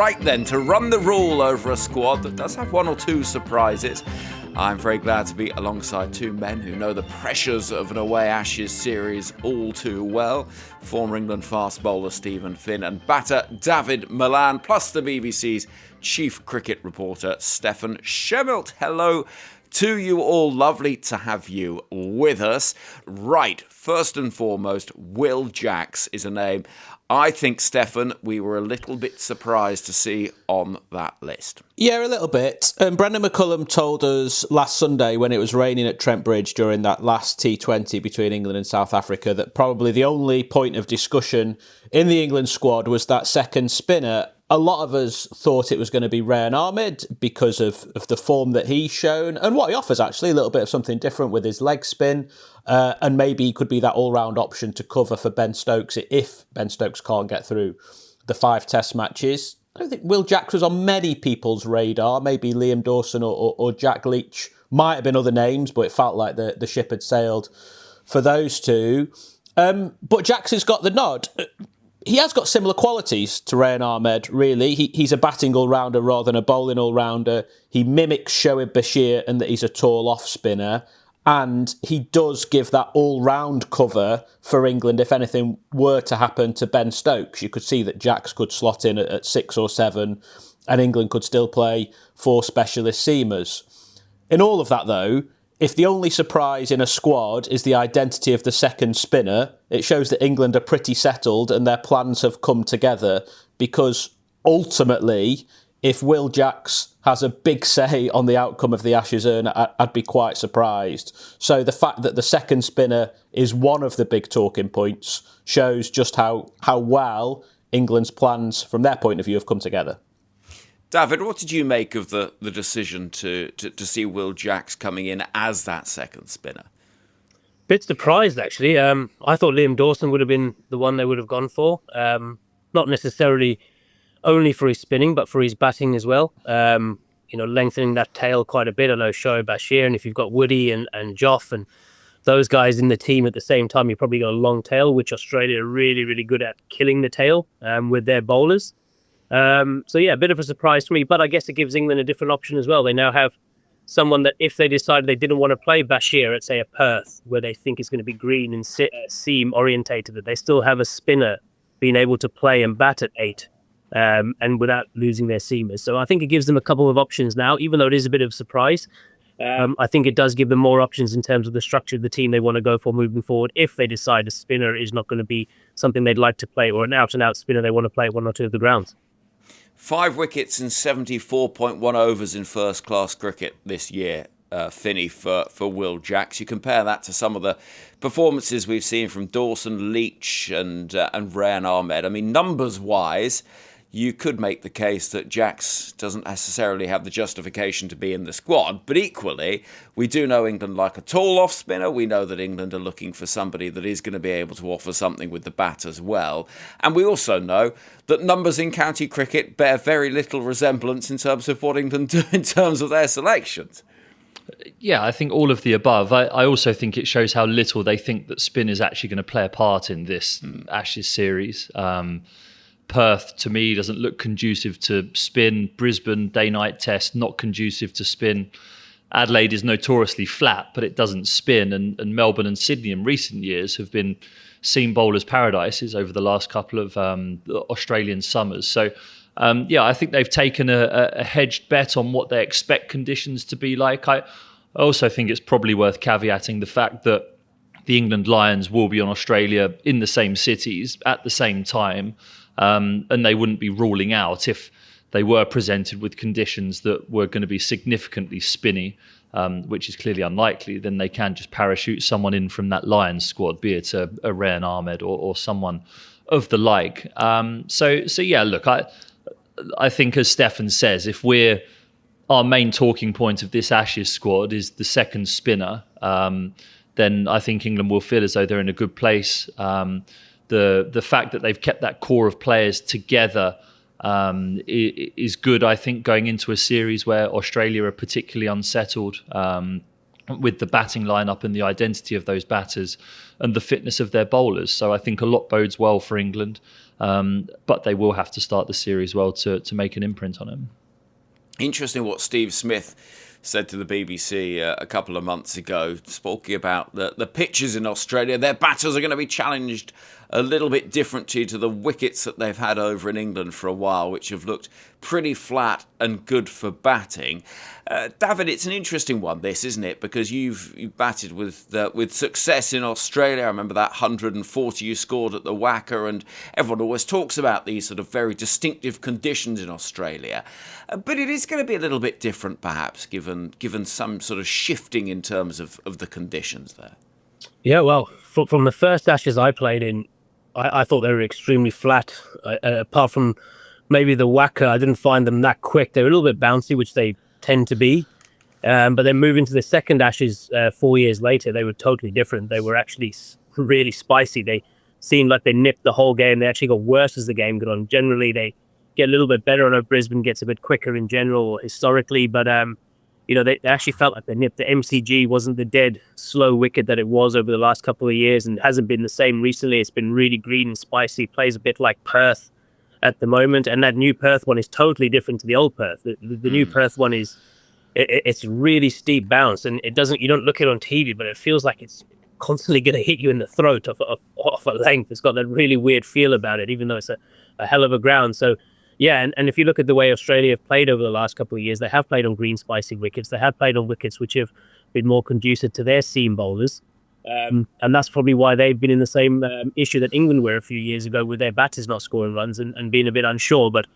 Right then, to run the rule over a squad that does have one or two surprises, I'm very glad to be alongside two men who know the pressures of an away Ashes series all too well. Former England fast bowler Stephen Finn and batter David Malan, plus the BBC's chief cricket reporter Stefan Schemmelt. Hello to you all. Lovely to have you with us. Right, first and foremost, Will Jacks is a name I think, Stefan, we were a little bit surprised to see on that list. Yeah, a little bit. Brendan McCullum told us last Sunday when it was raining at Trent Bridge during that last T20 between England and South Africa that probably the only point of discussion in the England squad was that second spinner. A lot of us thought it was going to be Rehan Ahmed because of the form that he's shown and what he offers, actually, a little bit of something different with his leg spin. And maybe he could be that all-round option to cover for Ben Stokes if Ben Stokes can't get through the 5 test matches. I don't think Will Jacks was on many people's radar. Maybe Liam Dawson or Jack Leach might have been other names, but it felt like the ship had sailed for those two. But Jacks has got the nod. He has got similar qualities to Rehan Ahmed, really. He's a batting all-rounder rather than a bowling all-rounder. He mimics Shoaib Bashir in that he's a tall off-spinner. And he does give that all-round cover for England if anything were to happen to Ben Stokes. You could see that Jacks could slot in at 6 or 7 and England could still play 4 specialist seamers. In all of that, though, if the only surprise in a squad is the identity of the second spinner, it shows that England are pretty settled and their plans have come together because ultimately, if Will Jacks has a big say on the outcome of the Ashes urn, I'd be quite surprised. So the fact that the second spinner is one of the big talking points shows just how well England's plans, from their point of view, have come together. David, what did you make of the decision to see Will Jacks coming in as that second spinner? Bit surprised, actually. I thought Liam Dawson would have been the one they would have gone for. Not necessarily only for his spinning, but for his batting as well. Lengthening that tail quite a bit. I know Shoaib Bashir, and if you've got Woody and Joff and those guys in the team at the same time, you've probably got a long tail, which Australia are really, really good at killing the tail with their bowlers. A bit of a surprise to me, but I guess it gives England a different option as well. They now have someone that if they decided they didn't want to play Bashir at, say, a Perth, where they think it's going to be green and seam orientated, that they still have a spinner being able to play and bat at 8. And without losing their seamers. So I think it gives them a couple of options now, even though it is a bit of a surprise. I think it does give them more options in terms of the structure of the team they want to go for moving forward if they decide a spinner is not going to be something they'd like to play or an out-and-out spinner they want to play at 1 or 2 of the grounds. 5 wickets in 74.1 overs in first-class cricket this year, Finney, for Will Jacks. You compare that to some of the performances we've seen from Dawson, Leach and Rehan Ahmed. I mean, numbers-wise, you could make the case that Jacks doesn't necessarily have the justification to be in the squad, but equally, we do know England like a tall off-spinner. We know that England are looking for somebody that is going to be able to offer something with the bat as well. And we also know that numbers in county cricket bear very little resemblance in terms of what England do in terms of their selections. Yeah, I think all of the above. I also think it shows how little they think that spin is actually going to play a part in this Ashes series. Perth, to me, doesn't look conducive to spin. Brisbane, day-night test, not conducive to spin. Adelaide is notoriously flat, but it doesn't spin. And Melbourne and Sydney in recent years have been seam bowlers' paradises over the last couple of Australian summers. So, I think they've taken a hedged bet on what they expect conditions to be like. I also think it's probably worth caveating the fact that the England Lions will be on Australia in the same cities at the same time. And they wouldn't be ruling out if they were presented with conditions that were going to be significantly spinny, which is clearly unlikely. Then they can just parachute someone in from that Lions squad, be it a Rehan Ahmed or someone of the like. Look, I think, as Stefan says, if our main talking point of this Ashes squad is the second spinner, then I think England will feel as though they're in a good place. The fact that they've kept that core of players together is good, I think, going into a series where Australia are particularly unsettled. with the batting lineup and the identity of those batters and the fitness of their bowlers. So I think a lot bodes well for England, but they will have to start the series well to make an imprint on him. Interesting what Steve Smith said to the BBC a couple of months ago, talking about the pitches in Australia. Their batters are going to be challenged a little bit differently to the wickets that they've had over in England for a while, which have looked pretty flat and good for batting. David, it's an interesting one, this, isn't it? Because you've batted with success in Australia. I remember that 140 you scored at the WACA, and everyone always talks about these sort of very distinctive conditions in Australia. But it is going to be a little bit different, perhaps, given some sort of shifting in terms of the conditions there. Yeah, well, from the first Ashes I played in, I thought they were extremely flat. Apart from maybe the WACA, I didn't find them that quick. They were a little bit bouncy, which they tend to be. But then moving to the second Ashes 4 years later, they were totally different. They were actually really spicy. They seemed like they nipped the whole game. They actually got worse as the game got on. Generally, they get a little bit better. I know Brisbane gets a bit quicker in general historically, but they actually felt like they nipped. The MCG wasn't the dead, slow wicket that it was over the last couple of years, and hasn't been the same recently. It's been really green and spicy. Plays a bit like Perth at the moment, and that new Perth one is totally different to the old Perth. The new Perth one is it's really steep bounce, and you don't look at it on TV, but it feels like it's constantly going to hit you in the throat off a length. It's got that really weird feel about it, even though it's a hell of a ground. So. Yeah, and if you look at the way Australia have played over the last couple of years, they have played on green, spicy wickets. They have played on wickets which have been more conducive to their seam bowlers. And that's probably why they've been in the same issue that England were a few years ago with their batters not scoring runs and being a bit unsure. But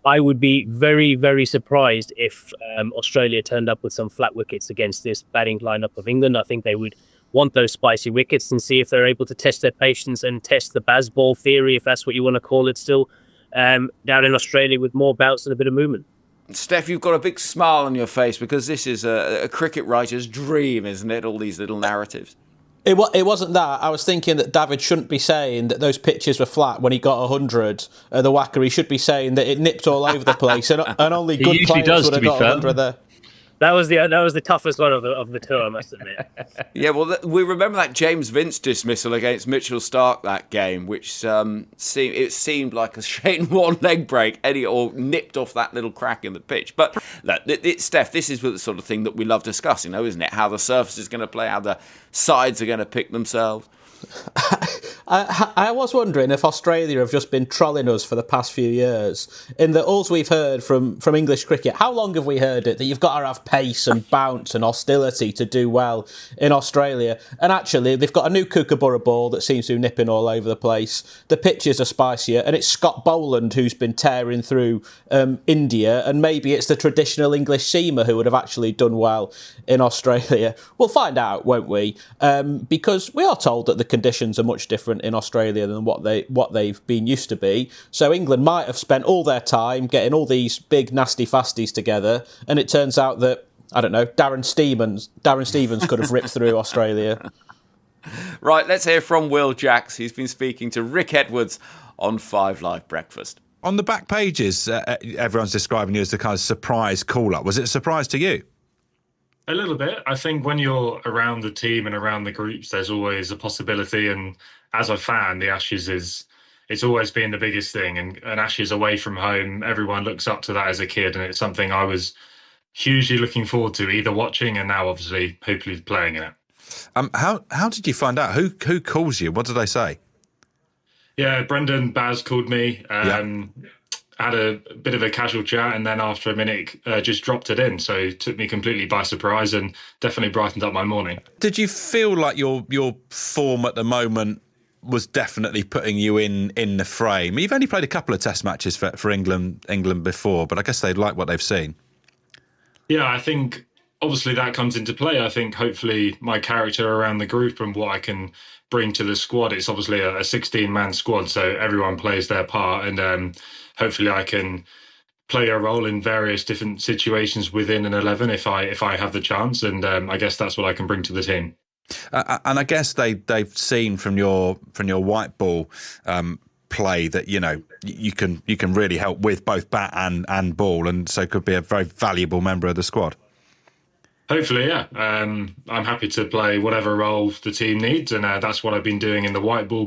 I would be very, very surprised if Australia turned up with some flat wickets against this batting lineup of England. I think they would want those spicy wickets and see if they're able to test their patience and test the Bazball theory, if that's what you want to call it still. Down in Australia with more bounce and a bit of movement. Steph, you've got a big smile on your face because this is a cricket writer's dream, isn't it? All these little narratives. It wasn't that. I was thinking that David shouldn't be saying that those pitches were flat when he got 100 at the WACA. He should be saying that it nipped all over the place and only good players would have got 100 there. That was the toughest one of the tour, I must admit. Yeah, well, we remember that James Vince dismissal against Mitchell Starc that game, which seemed like a Shane Warne leg break, or nipped off that little crack in the pitch. But look, Steph, this is the sort of thing that we love discussing, though, isn't it? How the surface is going to play, how the sides are going to pick themselves. I was wondering if Australia have just been trolling us for the past few years, in that all we've heard from English cricket, how long have we heard it, that you've got to have pace and bounce and hostility to do well in Australia? And actually, they've got a new Kookaburra ball that seems to be nipping all over the place. The pitches are spicier, and it's Scott Boland who's been tearing through India, and maybe it's the traditional English seamer who would have actually done well in Australia. We'll find out, won't we? Because we are told that the conditions are much different in Australia than what they've been used to be. So England might have spent all their time getting all these big nasty fasties together, and it turns out that, I don't know, Darren Stevens could have ripped through Australia. Right, let's hear from Will Jacks. He's been speaking to Rick Edwards on 5 Live Breakfast. On the back pages, everyone's describing you as the kind of surprise call-up. Was it a surprise to you? A little bit. I think when you're around the team and around the groups, there's always a possibility. And as a fan, the Ashes it's always been the biggest thing. And Ashes away from home, everyone looks up to that as a kid. And it's something I was hugely looking forward to, either watching and now obviously hopefully playing in it. How did you find out? Who calls you? What did they say? Yeah, Brendan Baz called me. Had a bit of a casual chat, and then after a minute just dropped it in. So it took me completely by surprise and definitely brightened up my morning. Did you feel like your form at the moment was definitely putting you in the frame? You've only played a couple of test matches for England before, but I guess they'd like what they've seen. Yeah, I think obviously that comes into play. I think hopefully my character around the group and what I can bring to the squad, it's obviously a 16-man squad, so everyone plays their part, and hopefully I can play a role in various different situations within an 11 if I have the chance, and I guess that's what I can bring to the team. And I guess they've seen from your white ball play that you can really help with both bat and ball, and so could be a very valuable member of the squad. Hopefully, yeah. I'm happy to play whatever role the team needs, and that's what I've been doing in the white ball.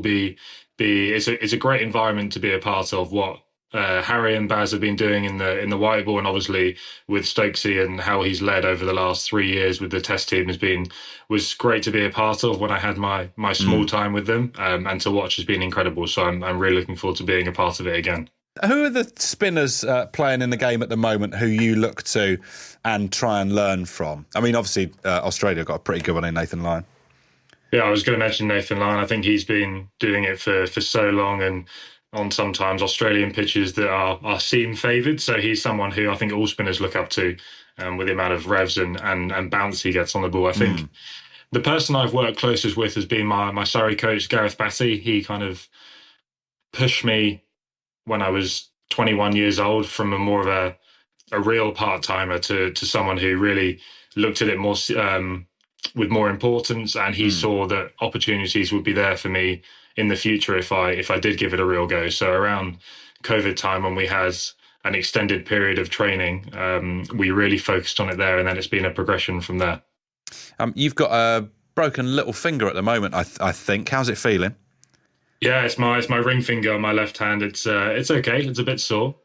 It's a great environment to be a part of. What Harry and Baz have been doing in the white ball, and obviously with Stokesy and how he's led over the last 3 years with the test team was great to be a part of when I had my small time with them, and to watch has been incredible. So I'm really looking forward to being a part of it again. Who are the spinners playing in the game at the moment who you look to and try and learn from? I mean, obviously, Australia got a pretty good one in Nathan Lyon. Yeah, I was going to mention Nathan Lyon. I think he's been doing it for so long and on sometimes Australian pitches that are seam favoured. So he's someone who I think all spinners look up to with the amount of revs and bounce he gets on the ball. I think the person I've worked closest with has been my Surrey coach, Gareth Batty. He kind of pushed me when I was 21 years old from a more of a real part-timer to someone who really looked at it more with more importance, and he saw that opportunities would be there for me in the future if I did give it a real go. So around COVID time, when we had an extended period of training, we really focused on it there, and then it's been a progression from there. You've got a broken little finger at the moment, I think. How's it feeling? Yeah, it's my ring finger on my left hand. It's okay. It's a bit sore.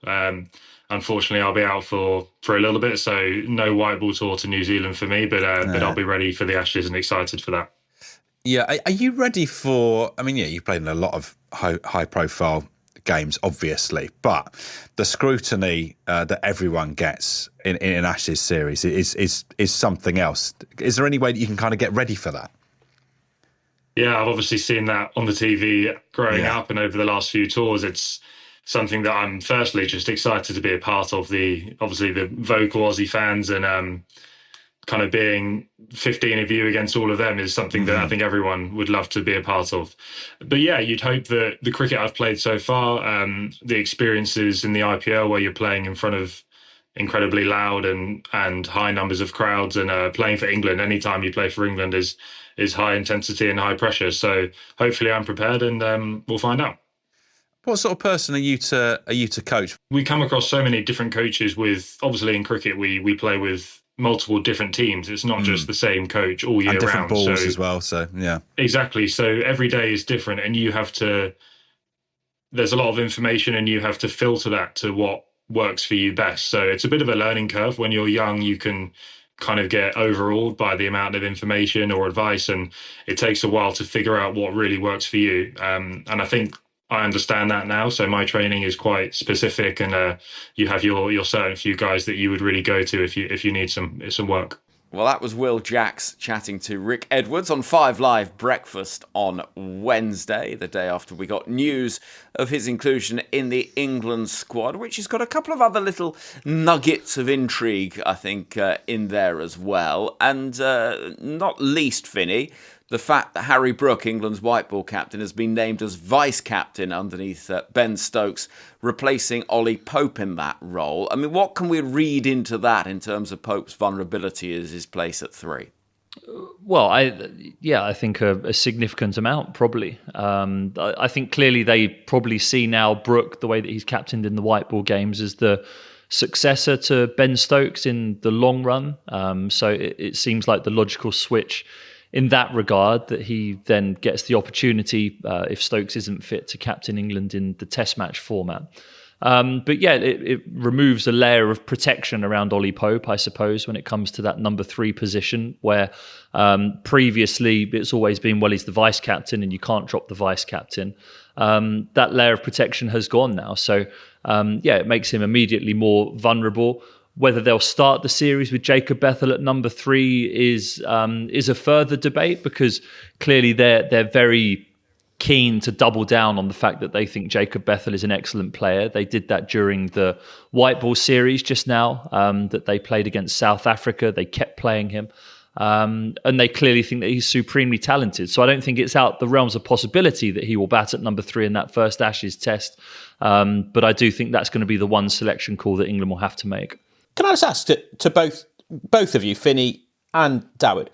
Unfortunately, I'll be out for a little bit, so no white ball tour to New Zealand for me. But I'll be ready for the Ashes and excited for that. Yeah, are you ready for? I mean, yeah, you've played in a lot of high profile games, obviously, but the scrutiny that everyone gets in an Ashes series is something else. Is there any way that you can kind of get ready for that? Yeah, I've obviously seen that on the TV growing up, and over the last few tours, it's something that I'm firstly just excited to be a part of. Obviously the vocal Aussie fans and kind of being 15 of you against all of them is something that I think everyone would love to be a part of. But yeah, you'd hope that the cricket I've played so far, the experiences in the IPL where you're playing in front of incredibly loud and high numbers of crowds, and playing for England, anytime you play for England is high intensity and high pressure. So hopefully I'm prepared, and we'll find out. What sort of person are you to coach? We come across so many different coaches with, obviously in cricket, we play with multiple different teams. It's not just the same coach all year and different round. Balls as well. So yeah, exactly. So every day is different, and there's a lot of information, and you have to filter that to what works for you best. So it's a bit of a learning curve. When you're young, you can kind of get overawed by the amount of information or advice, and it takes a while to figure out what really works for you. And I think I understand that now. So my training is quite specific, and you have your certain few guys that you would really go to if you need some work. Well, that was Will Jacks chatting to Rick Edwards on 5 Live Breakfast on Wednesday, the day after we got news of his inclusion in the England squad, which has got a couple of other little nuggets of intrigue, I think, in there as well. And not least, Finney, the fact that Harry Brook, England's white ball captain, has been named as vice-captain underneath Ben Stokes, replacing Ollie Pope in that role. I mean, what can we read into that in terms of Pope's vulnerability as his place at 3? Well, I think a significant amount, probably. I think clearly they probably see now Brook, the way that he's captained in the white ball games, as the successor to Ben Stokes in the long run. So it seems like the logical switch in that regard, that he then gets the opportunity, if Stokes isn't fit, to captain England in the Test match format. But yeah, it removes a layer of protection around Ollie Pope, I suppose, when it comes to that number 3 position, where previously it's always been, well, he's the vice captain and you can't drop the vice captain. That layer of protection has gone now. So it makes him immediately more vulnerable. Whether they'll start the series with Jacob Bethel at number 3 is a further debate, because clearly they're very keen to double down on the fact that they think Jacob Bethel is an excellent player. They did that during the white ball series just now that they played against South Africa. They kept playing him. And they clearly think that he's supremely talented. So I don't think it's out the realms of possibility that he will bat at number 3 in that first Ashes test. But I do think that's going to be the one selection call that England will have to make. Can I just ask to both of you, Finney and Dawid,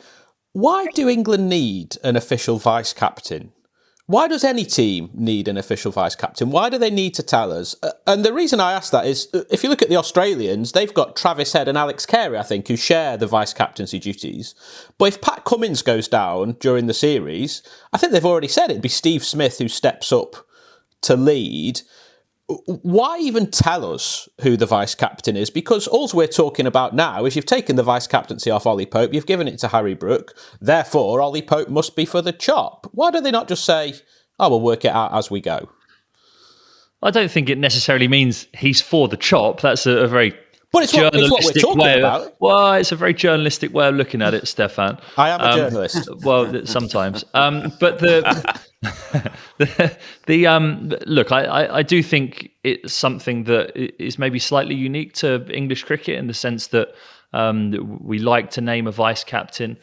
why do England need an official vice-captain Why does any team need an official vice-captain? Why do they need to tell us? And the reason I ask that is, if you look at the Australians, they've got Travis Head and Alex Carey, I think, who share the vice-captaincy duties. But if Pat Cummins goes down during the series, I think they've already said it'd be Steve Smith who steps up to lead. Why even tell us who the vice-captain is? Because all we're talking about now is you've taken the vice-captaincy off Ollie Pope, you've given it to Harry Brook, therefore Ollie Pope must be for the chop. Why do they not just say, oh, we'll work it out as we go? I don't think it necessarily means he's for the chop. That's a very but it's what we're talking about. Well, it's a very journalistic way of looking at it, Stefan. I am a journalist. Well, sometimes. But look, I do think it's something that is maybe slightly unique to English cricket in the sense that we like to name a vice captain.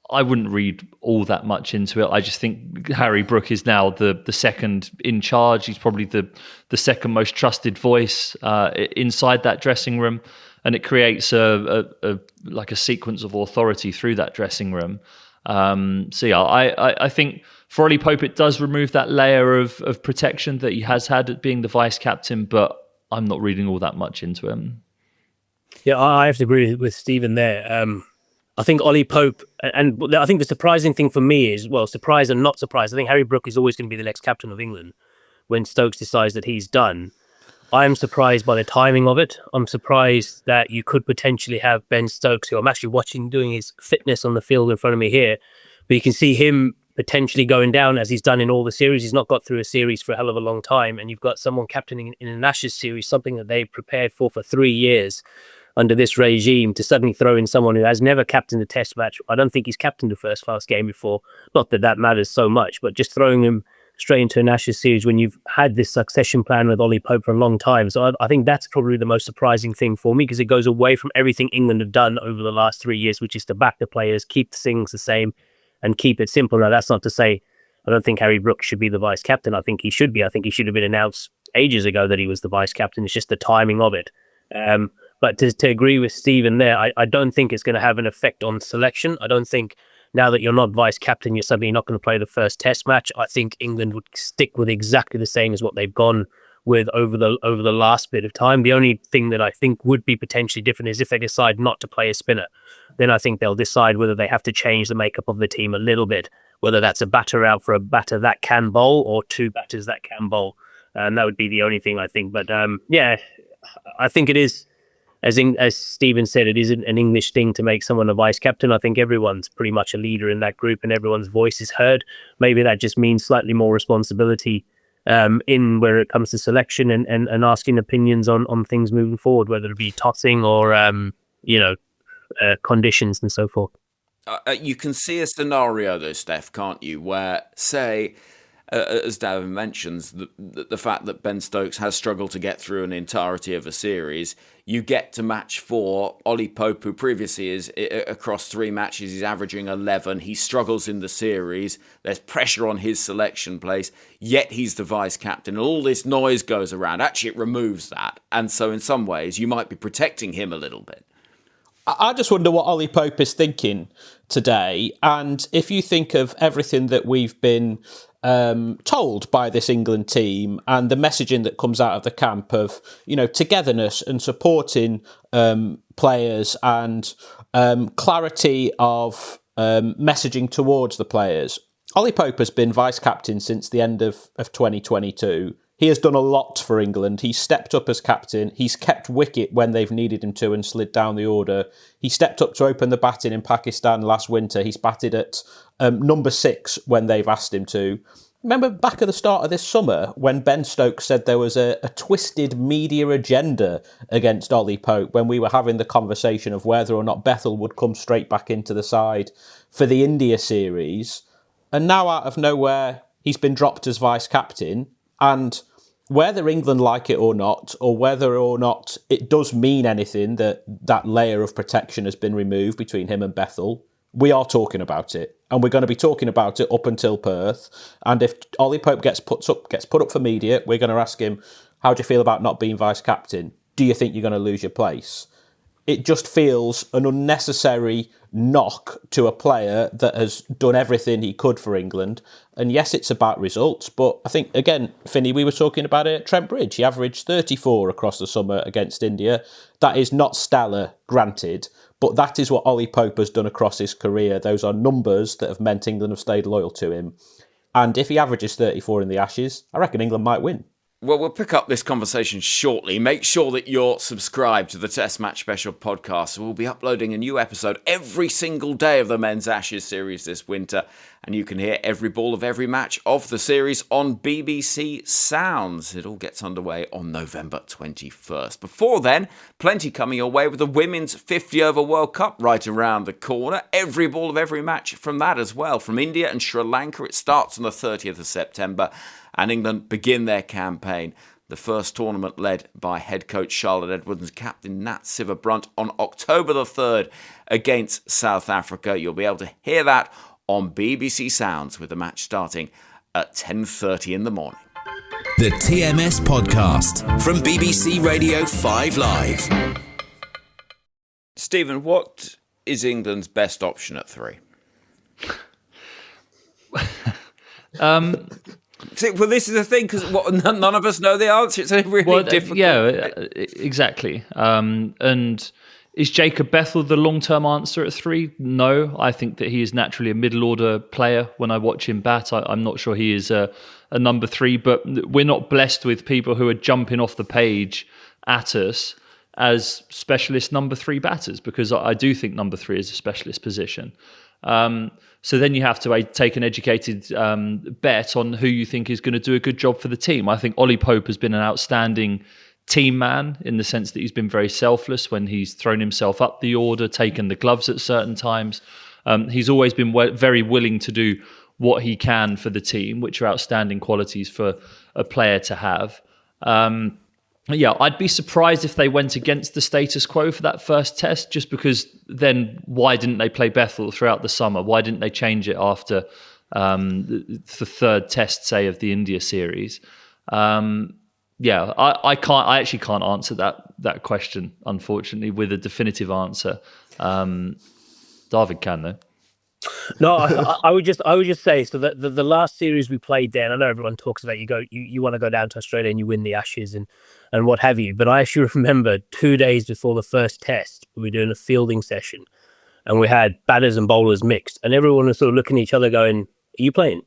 I wouldn't read all that much into it. I just think Harry Brook is now the second in charge. He's probably the second most trusted voice inside that dressing room, and it creates a sequence of authority through that dressing room. So yeah, I think for Ollie Pope it does remove that layer of protection that he has had at being the vice captain, but I'm not reading all that much into him. Yeah, I have to agree with Stephen there. I think Ollie Pope, and I think the surprising thing for me is, well, surprised and not surprised, I think Harry Brook is always going to be the next captain of England when Stokes decides that he's done. I'm surprised by the timing of it. I'm surprised that you could potentially have Ben Stokes, who I'm actually watching doing his fitness on the field in front of me here, but you can see him potentially going down as he's done in all the series. He's not got through a series for a hell of a long time, and you've got someone captaining in an Ashes series, something that they prepared for 3 years under this regime, to suddenly throw in someone who has never captained a test match. I don't think he's captained a first-class game before. Not that that matters so much, but just throwing him straight into an Ashes series when you've had this succession plan with Ollie Pope for a long time. So I think that's probably the most surprising thing for me, because it goes away from everything England have done over the last 3 years, which is to back the players, keep things the same, and keep it simple. Now, that's not to say I don't think Harry Brook should be the vice-captain. I think he should be. I think he should have been announced ages ago that he was the vice-captain. It's just the timing of it. But to agree with Stephen there, I don't think it's going to have an effect on selection. I don't think now that you're not vice-captain, you're suddenly not going to play the first test match. I think England would stick with exactly the same as what they've gone with over the last bit of time. The only thing that I think would be potentially different is if they decide not to play a spinner. Then I think they'll decide whether they have to change the makeup of the team a little bit, whether that's a batter out for a batter that can bowl or two batters that can bowl. And that would be the only thing I think. But yeah, I think it is, as Stephen said, it is an English thing to make someone a vice captain. I think everyone's pretty much a leader in that group and everyone's voice is heard. Maybe that just means slightly more responsibility in where it comes to selection and asking opinions on things moving forward, whether it be tossing or, conditions and so forth. You can see a scenario though, Steph, can't you, where, say, as Davin mentions, the fact that Ben Stokes has struggled to get through an entirety of a series, you get to match 4. Ollie Pope, who previously is across 3 matches, he's averaging 11. He struggles in the series. There's pressure on his selection place, yet he's the vice captain. And all this noise goes around. Actually, it removes that. And so in some ways, you might be protecting him a little bit. I just wonder what Ollie Pope is thinking today. And if you think of everything that we've been told by this England team and the messaging that comes out of the camp of, togetherness and supporting players and clarity of messaging towards the players. Ollie Pope has been vice-captain since the end of 2022. He has done a lot for England. He's stepped up as captain. He's kept wicket when they've needed him to and slid down the order. He stepped up to open the batting in Pakistan last winter. He's batted at number 6 when they've asked him to. Remember back at the start of this summer when Ben Stokes said there was a twisted media agenda against Ollie Pope when we were having the conversation of whether or not Bethel would come straight back into the side for the India series. And now out of nowhere, he's been dropped as vice-captain. And whether England like it or not, or whether or not it does mean anything that layer of protection has been removed between him and Bethel, we are talking about it. And we're going to be talking about it up until Perth. And if Ollie Pope gets put up for media, we're going to ask him, how do you feel about not being vice-captain? Do you think you're going to lose your place? it just feels an unnecessary knock to a player that has done everything he could for England. And yes, it's about results, but I think, again, Finney, we were talking about it at Trent Bridge. He averaged 34 across the summer against India. That is not stellar, granted, but that is what Ollie Pope has done across his career. Those are numbers that have meant England have stayed loyal to him. And if he averages 34 in the Ashes, I reckon England might win. Well, we'll pick up this conversation shortly. Make sure that you're subscribed to the Test Match Special podcast. We'll be uploading a new episode every single day of the Men's Ashes series this winter. And you can hear every ball of every match of the series on BBC Sounds. It all gets underway on November 21st. Before then, plenty coming your way with the Women's 50-over World Cup right around the corner. Every ball of every match from that as well. From India and Sri Lanka, it starts on the 30th of September. And England begin their campaign. The first tournament led by head coach Charlotte Edwards and captain Nat Sciver-Brunt on October the 3rd against South Africa. You'll be able to hear that on BBC Sounds with the match starting at 10:30 in the morning. The TMS Podcast from BBC Radio 5 Live. Stephen, what is England's best option at 3? See, well, this is the thing, because none of us know the answer. It's a really difficult. Yeah, exactly. And is Jacob Bethel the long-term answer at 3? No, I think that he is naturally a middle-order player. When I watch him bat, I'm not sure he is a number 3, but we're not blessed with people who are jumping off the page at us as specialist number 3 batters, because I do think number 3 is a specialist position. So then you have to take an educated bet on who you think is going to do a good job for the team. I think Ollie Pope has been an outstanding team man in the sense that he's been very selfless when he's thrown himself up the order, taken the gloves at certain times. He's always been very willing to do what he can for the team, which are outstanding qualities for a player to have. Yeah, I'd be surprised if they went against the status quo for that first test, just because then why didn't they play Bethel throughout the summer? Why didn't they change it after the third test, say, of the India series? Yeah, I actually can't answer that question, unfortunately, with a definitive answer. David can, though. No, I would just say, so that the last series we played then, I know everyone talks about you want to go down to Australia and you win the Ashes and what have you, but I actually remember 2 days before the first test, we were doing a fielding session and we had batters and bowlers mixed, and everyone was sort of looking at each other going, "Are you playing?"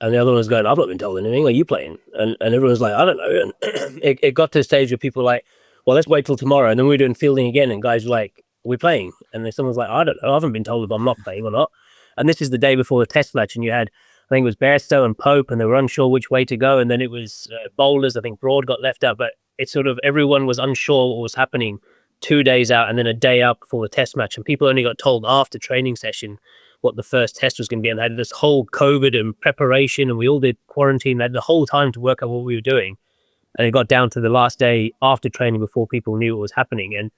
And the other one was going, "I've not been told anything, are you playing?" And everyone was like, "I don't know." And it got to a stage where people were like, "Well, let's wait till tomorrow." And then we were doing fielding again and guys were like, "Are we playing?" And then someone's like, "I don't know, I haven't been told if I'm not playing or not." And this is the day before the test match, and you had, I think it was Bairstow and Pope, and they were unsure which way to go. And then it was bowlers. I think Broad got left out, but it's sort of everyone was unsure what was happening 2 days out and then a day out before the test match. And people only got told after training session what the first test was going to be. And they had this whole COVID and preparation, and we all did quarantine. They had the whole time to work out what we were doing. And it got down to the last day after training before people knew what was happening. And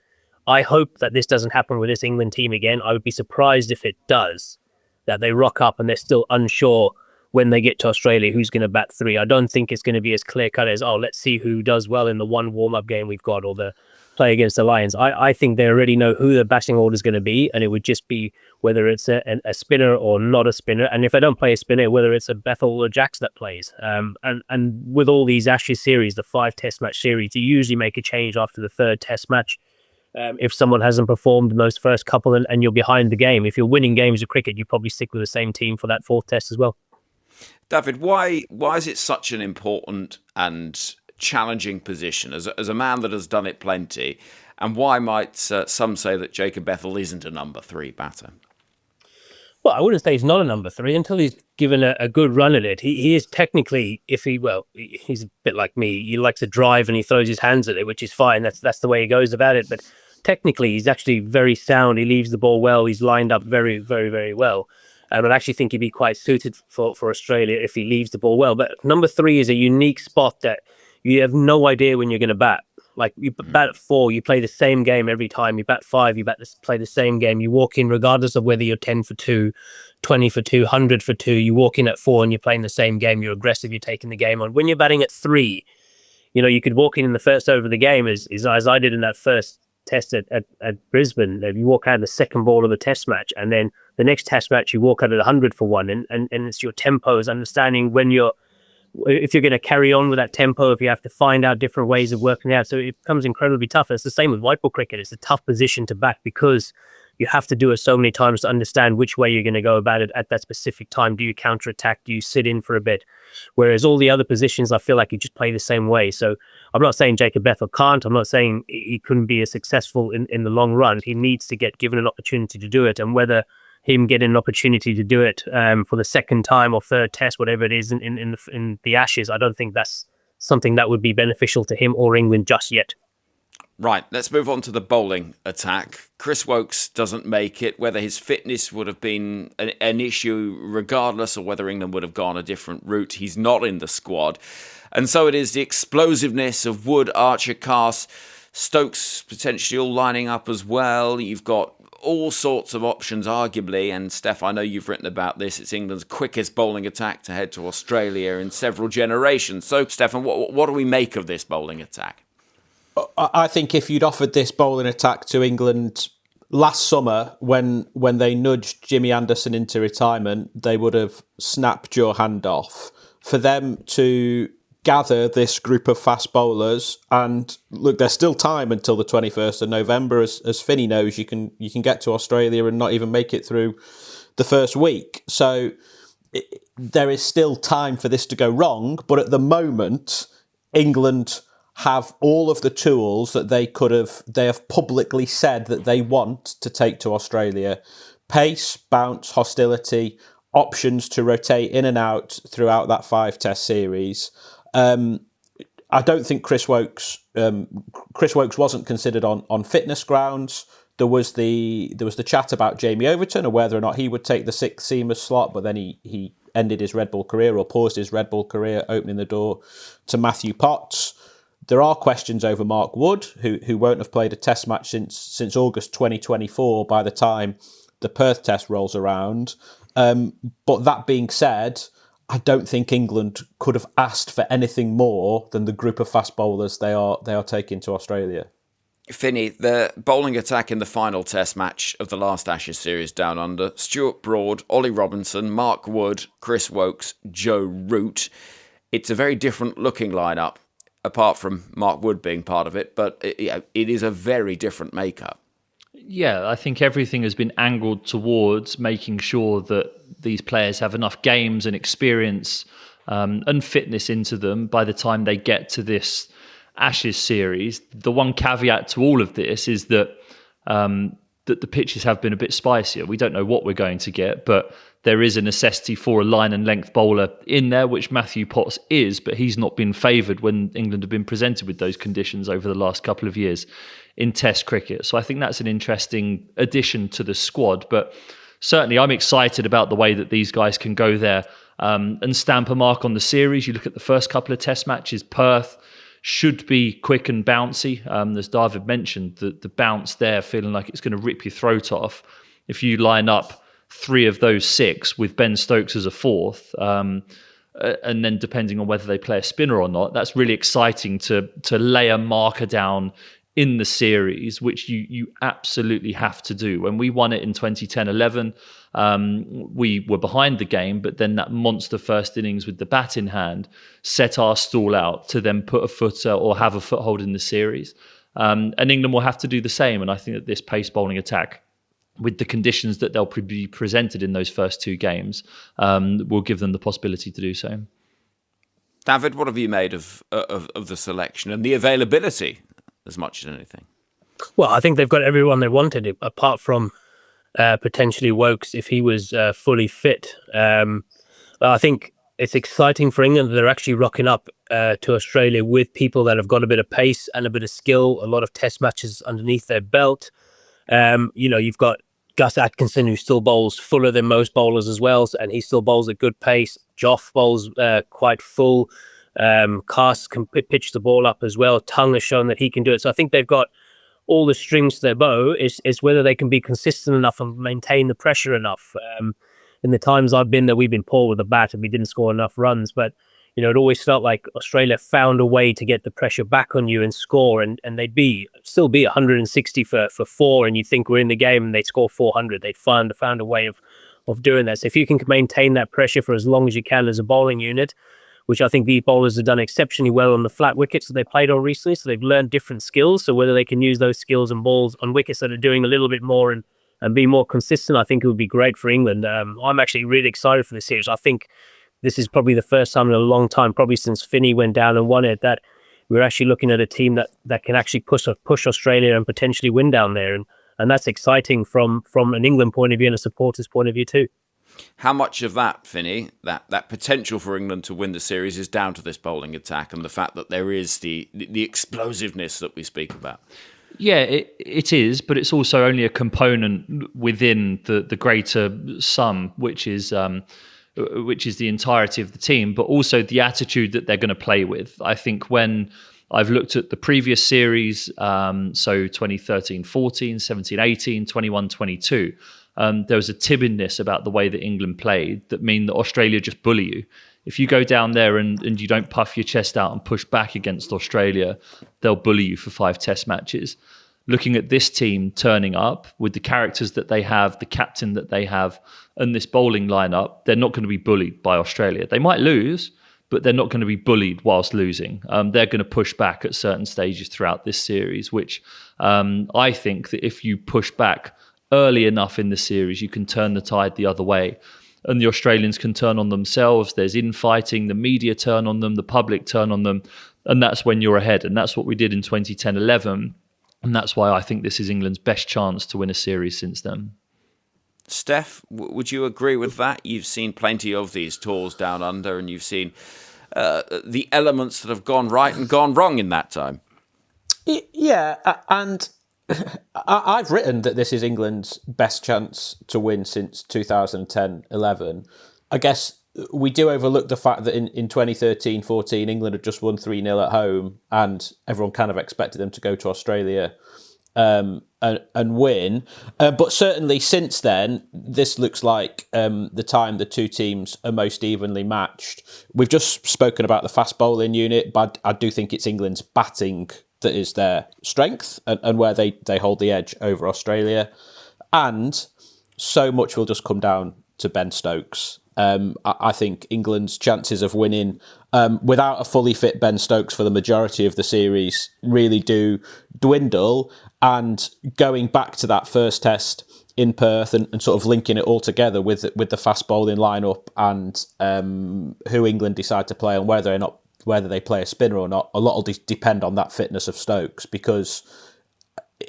I hope that this doesn't happen with this England team again. I would be surprised if it does, that they rock up and they're still unsure when they get to Australia who's going to bat 3. I don't think it's going to be as clear-cut as, let's see who does well in the one warm-up game we've got or the play against the Lions. I think they already know who the batting order is going to be, and it would just be whether it's a spinner or not a spinner. And if they don't play a spinner, whether it's a Bethel or Jacks that plays. And with all these Ashes series, the 5 test match series, you usually make a change after the 3rd test match. If someone hasn't performed in those first couple and you're behind the game, if you're winning games of cricket, you probably stick with the same team for that 4th test as well. David, why is it such an important and challenging position as a man that has done it plenty? And why might some say that Jacob Bethel isn't a number 3 batter? Well, I wouldn't say he's not a number 3 until he's given a good run at it. He is technically, he's a bit like me. He likes to drive and he throws his hands at it, which is fine. That's the way he goes about it. But technically, he's actually very sound. He leaves the ball well. He's lined up very, very, very well. And I actually think he'd be quite suited for Australia if he leaves the ball well. But number 3 is a unique spot that you have no idea when you're going to bat. Like, you bat at 4, you play the same game every time. You bat 5, you play the same game. You walk in regardless of whether you're 10 for 2, 20 for 2, 100 for 2. You walk in at 4 and you're playing the same game. You're aggressive. You're taking the game on. When you're batting at 3, you could walk in the first over of the game as I did in that first test at Brisbane. You walk out the second ball of the test match, and then the next test match you walk out at 100 for one, and it's your tempos, understanding if you're going to carry on with that tempo, if you have to find out different ways of working out. So it becomes incredibly tough. It's the same with white ball cricket. It's a tough position to bat because you have to do it so many times to understand which way you're going to go about it at that specific time. Do you counterattack? Do you sit in for a bit? Whereas all the other positions, I feel like you just play the same way. So I'm not saying Jacob Bethel can't. I'm not saying he couldn't be as successful in the long run. He needs to get given an opportunity to do it. And whether him getting an opportunity to do it for the second time or third test, whatever it is in the Ashes, I don't think that's something that would be beneficial to him or England just yet. Right, let's move on to the bowling attack. Chris Woakes doesn't make it. Whether his fitness would have been an issue regardless, or whether England would have gone a different route, he's not in the squad. And so it is the explosiveness of Wood, Archer, Carse, Stokes potentially all lining up as well. You've got all sorts of options, arguably. And Steph, I know you've written about this. It's England's quickest bowling attack to head to Australia in several generations. So, Stefan, what do we make of this bowling attack? I think if you'd offered this bowling attack to England last summer when they nudged Jimmy Anderson into retirement, they would have snapped your hand off. For them to gather this group of fast bowlers, and look, there's still time until the 21st of November. As Finney knows, you can get to Australia and not even make it through the first week. So there is still time for this to go wrong. But at the moment, England have all of the tools that they have publicly said that they want to take to Australia. Pace, bounce, hostility, options to rotate in and out throughout that 5-test series. I don't think Chris Woakes wasn't considered on fitness grounds. There was the chat about Jamie Overton and whether or not he would take the sixth seamer slot, but then he ended his red ball career, or paused his red ball career, opening the door to Matthew Potts. There are questions over Mark Wood, who won't have played a test match since August 2024 by the time the Perth test rolls around. But that being said, I don't think England could have asked for anything more than the group of fast bowlers they are taking to Australia. Finney, the bowling attack in the final test match of the last Ashes series down under: Stuart Broad, Ollie Robinson, Mark Wood, Chris Woakes, Joe Root. It's a very different looking lineup, apart from Mark Wood being part of it, but it is a very different makeup. Yeah, I think everything has been angled towards making sure that these players have enough games and experience and fitness into them by the time they get to this Ashes series. The one caveat to all of this is that that the pitches have been a bit spicier. We don't know what we're going to get, but there is a necessity for a line and length bowler in there, which Matthew Potts is, but he's not been favoured when England have been presented with those conditions over the last couple of years in Test cricket. So I think that's an interesting addition to the squad. But certainly I'm excited about the way that these guys can go there and stamp a mark on the series. You look at the first couple of Test matches, Perth should be quick and bouncy. As David mentioned, the bounce there, feeling like it's going to rip your throat off. If you line up 3 of those 6 with Ben Stokes as a 4th, and then depending on whether they play a spinner or not, that's really exciting to lay a marker down in the series, which you absolutely have to do. When we won it in 2010-11, we were behind the game, but then that monster first innings with the bat in hand set our stall out to then put a footer or have a foothold in the series. And England will have to do the same. And I think that this pace bowling attack, with the conditions that they'll be presented in those first 2 games, will give them the possibility to do so. David, what have you made of the selection and the availability as much as anything? Well, I think they've got everyone they wanted, apart from potentially Woakes if he was fully fit. I think it's exciting for England that they're actually rocking up to Australia with people that have got a bit of pace and a bit of skill, a lot of test matches underneath their belt. You've got Gus Atkinson, who still bowls fuller than most bowlers as well, and he still bowls at good pace. Joff bowls quite full. Carse can pitch the ball up as well. Tongue has shown that he can do it. So I think they've got all the strings to their bow. Is whether they can be consistent enough and maintain the pressure enough. In the times I've been there, we've been poor with the bat and we didn't score enough runs. But it always felt like Australia found a way to get the pressure back on you and score, and they'd still be 160 for 4, and you think we're in the game, and they score 400. They'd found a way of doing that. So if you can maintain that pressure for as long as you can as a bowling unit, which I think these bowlers have done exceptionally well on the flat wickets that they played on recently, so they've learned different skills. So whether they can use those skills and balls on wickets that are doing a little bit more and be more consistent, I think it would be great for England. I'm actually really excited for this series. I think this is probably the first time in a long time, probably since Finney went down and won it, that we're actually looking at a team that can actually push Australia and potentially win down there. And that's exciting from an England point of view and a supporter's point of view too. How much of that, Finney, that potential for England to win the series is down to this bowling attack and the fact that there is the explosiveness that we speak about? Yeah, it is, but it's also only a component within the greater sum, which is the entirety of the team, but also the attitude that they're going to play with. I think when I've looked at the previous series, so 2013-14, 17-18, 21-22, there was a timidness about the way that England played that mean that Australia just bully you. If you go down there and you don't puff your chest out and push back against Australia, they'll bully you for 5 test matches. Looking at this team turning up with the characters that they have, the captain that they have, and this bowling lineup, they're not going to be bullied by Australia. They might lose, but they're not going to be bullied whilst losing. They're going to push back at certain stages throughout this series, which I think that if you push back early enough in the series, you can turn the tide the other way. And the Australians can turn on themselves. There's infighting, the media turn on them, the public turn on them, and that's when you're ahead. And that's what we did in 2010-11. And that's why I think this is England's best chance to win a series since then. Steph, would you agree with that? You've seen plenty of these tours down under, and you've seen the elements that have gone right and gone wrong in that time. Yeah, and I've written that this is England's best chance to win since 2010-11. I guess we do overlook the fact that in 2013-14, England had just won 3-0 at home, and everyone kind of expected them to go to Australia and win. But certainly since then, this looks like the time the two teams are most evenly matched. We've just spoken about the fast bowling unit, but I do think it's England's batting that is their strength and where they hold the edge over Australia. And so much will just come down to Ben Stokes. I think England's chances of winning without a fully fit Ben Stokes for the majority of the series really do dwindle. And going back to that first test in Perth and sort of linking it all together with the fast bowling lineup and who England decide to play and whether they play a spinner or not, a lot will depend on that fitness of Stokes, because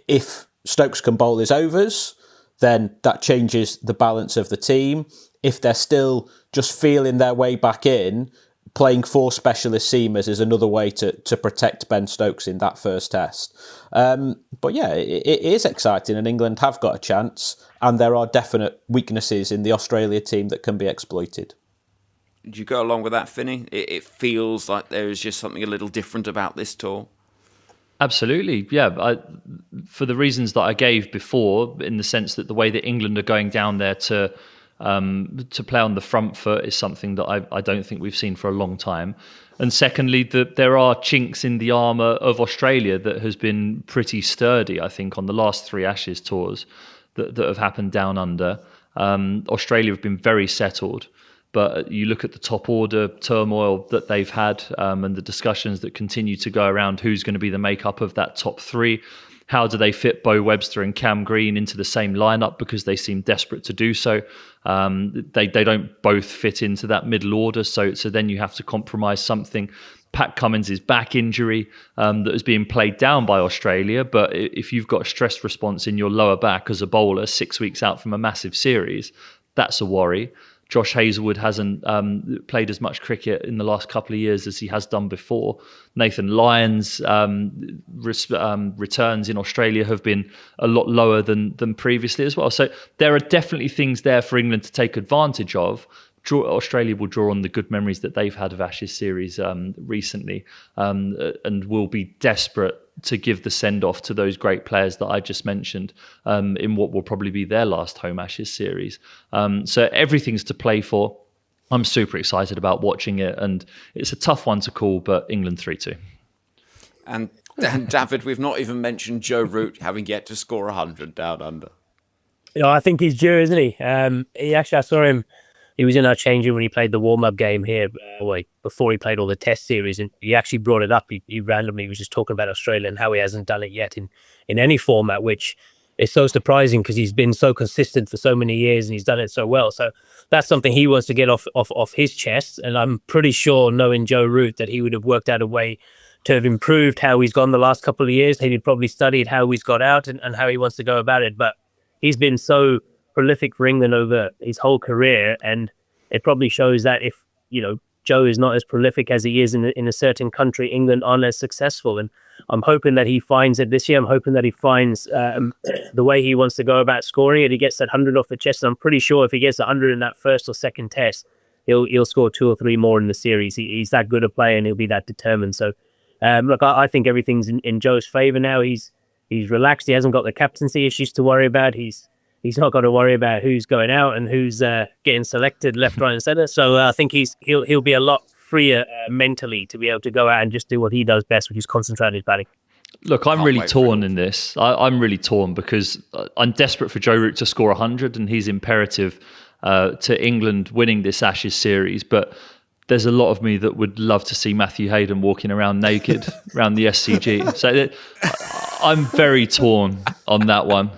if Stokes can bowl his overs, then that changes the balance of the team. If they're still just feeling their way back in, playing 4 specialist seamers is another way to protect Ben Stokes in that first test. But yeah, it is exciting, and England have got a chance, and there are definite weaknesses in the Australia team that can be exploited. Do you go along with that, Finney? It feels like there is just something a little different about this tour. Absolutely, yeah. For the reasons that I gave before, in the sense that the way that England are going down there to play on the front foot is something that I don't think we've seen for a long time. And secondly, that there are chinks in the armour of Australia that has been pretty sturdy, I think, on the last 3 Ashes tours that have happened down under. Australia have been very settled. But you look at the top order turmoil that they've had and the discussions that continue to go around who's going to be the makeup of that top 3. How do they fit Beau Webster and Cam Green into the same lineup, because they seem desperate to do so? They don't both fit into that middle order, so then you have to compromise something. Pat Cummins' back injury that is being played down by Australia, but if you've got a stress response in your lower back as a bowler 6 weeks out from a massive series, that's a worry. Josh Hazlewood hasn't played as much cricket in the last couple of years as he has done before. Nathan Lyon's returns in Australia have been a lot lower than previously as well. So there are definitely things there for England to take advantage of. Australia will draw on the good memories that they've had of Ashes series recently and will be desperate to give the send-off to those great players that I just mentioned in what will probably be their last home Ashes series. So everything's to play for. I'm super excited about watching it, and it's a tough one to call, but England 3-2. And David, we've not even mentioned Joe Root having yet to score 100 down under. I think he's due, isn't he? I saw him. He was in our change room when he played the warm-up game here, before he played all the test series, and he actually brought it up. He randomly was just talking about Australia and how he hasn't done it yet in any format, which is so surprising because he's been so consistent for so many years and he's done it so well. So that's something he wants to get off his chest, and I'm pretty sure, knowing Joe Root, that he would have worked out a way to have improved how he's gone the last couple of years. He'd probably studied how he's got out and how he wants to go about it, but he's been so prolific for England over his whole career, and it probably shows that if Joe is not as prolific as he is in a certain country, England aren't as successful. And I'm hoping that he finds it this year. I'm hoping that he finds the way he wants to go about scoring it. He gets that 100 off the chest, and I'm pretty sure if he gets 100 in that first or second test, he'll score 2 or 3 more in the series. He's that good a player, and he'll be that determined. So look, I think everything's in Joe's favour now. He's relaxed. He hasn't got the captaincy issues to worry about. He's not got to worry about who's going out and who's getting selected left, right, and centre. So I think he'll be a lot freer mentally to be able to go out and just do what he does best, which is concentrate on his batting. Look, I'm really torn in this. I'm really torn because I'm desperate for Joe Root to score 100, and he's imperative to England winning this Ashes series. But there's a lot of me that would love to see Matthew Hayden walking around naked around the SCG. So I'm very torn on that one.